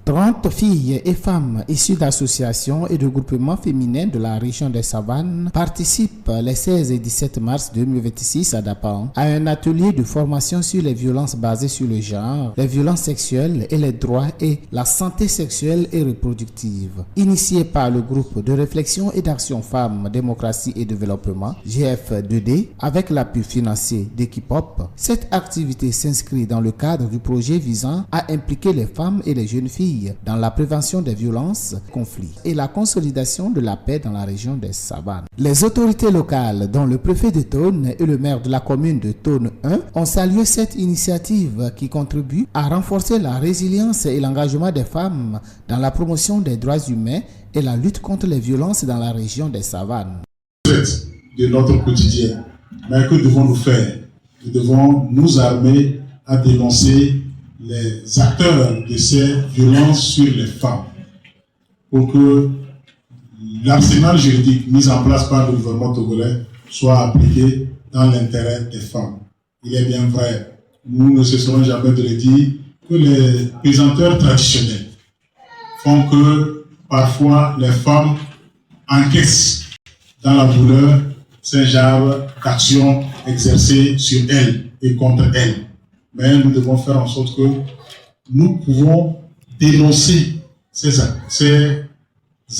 30 filles et femmes issues d'associations et de groupements féminins de la région des Savanes participent les 16 et 17 mars 2026 à Dapan à un atelier de formation sur les violences basées sur le genre, les violences sexuelles et les droits et la santé sexuelle et reproductive. Initié par le groupe de réflexion et d'action femmes, démocratie et développement, GF2D, avec l'appui financier d'Equipop, cette activité s'inscrit dans le cadre du projet visant à impliquer les femmes et les jeunes filles dans la prévention des violences, conflits et la consolidation de la paix dans la région des Savanes. Les autorités locales, dont le préfet de Thônes et le maire de la commune de Thônes 1, ont salué cette initiative qui contribue à renforcer la résilience et l'engagement des femmes dans la promotion des droits humains et la lutte contre les violences dans la région des Savanes. De notre quotidien, mais que devons-nous faire? Nous devons nous armer à dénoncer les acteurs de ces violences sur les femmes pour que l'arsenal juridique mis en place par le gouvernement togolais soit appliqué dans l'intérêt des femmes. Il est bien vrai, nous ne cesserons jamais de le dire, que les présenteurs traditionnels font que parfois les femmes encaissent dans la douleur ces genres d'actions exercées sur elles et contre elles. Mais nous devons faire en sorte que nous pouvons dénoncer ces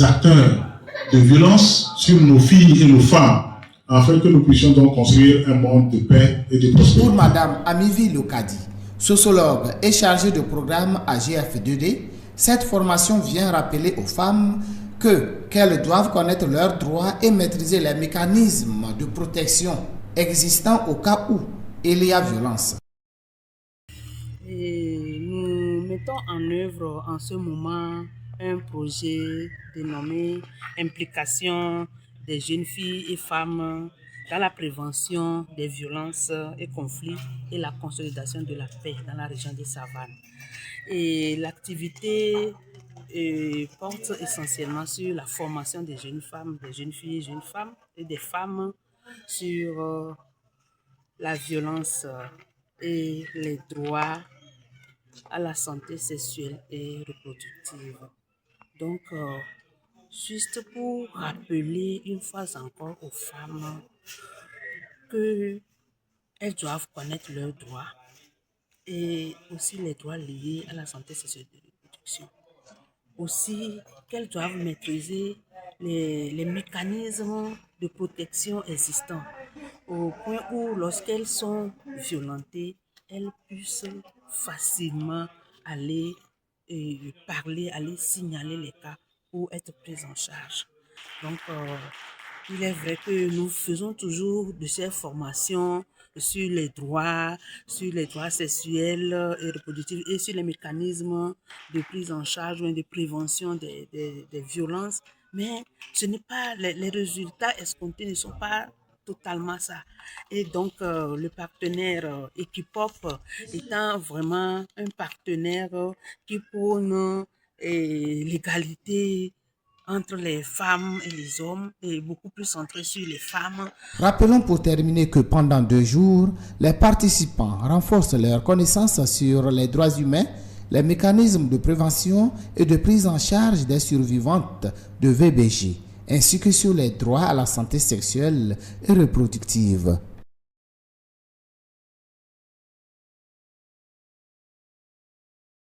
acteurs de violence sur nos filles et nos femmes, afin que nous puissions donc construire un monde de paix et de prospérité. Pour Madame Amivi Lokadi, sociologue et chargée de programme à GF2D, cette formation vient rappeler aux femmes qu'elles doivent connaître leurs droits et maîtriser les mécanismes de protection existants au cas où il y a violence. Et nous mettons en œuvre en ce moment un projet dénommé Implication des jeunes filles et femmes dans la prévention des violences et conflits et la consolidation de la paix dans la région des Savanes. Et l'activité porte essentiellement sur la formation des jeunes femmes, des jeunes filles et jeunes femmes et des femmes sur la violence et les droits à la santé sexuelle et reproductive. Donc, juste pour rappeler une fois encore aux femmes qu'elles doivent connaître leurs droits et aussi les droits liés à la santé sexuelle et reproduction. Aussi qu'elles doivent maîtriser les mécanismes de protection existants au point où lorsqu'elles sont violentées, elles puissent facilement aller parler, aller signaler les cas pour être prises en charge. Donc, il est vrai que nous faisons toujours de ces formations sur les droits sexuels et reproductifs et sur les mécanismes de prise en charge ou de prévention des violences. Mais ce n'est pas, les résultats escomptés ne sont pas totalement ça. Et donc, le partenaire Equipop étant vraiment un partenaire qui prône l'égalité entre les femmes et les hommes et beaucoup plus centré sur les femmes. Rappelons pour terminer que pendant 2 jours, les participants renforcent leurs connaissances sur les droits humains, les mécanismes de prévention et de prise en charge des survivantes de VBG, ainsi que sur les droits à la santé sexuelle et reproductive.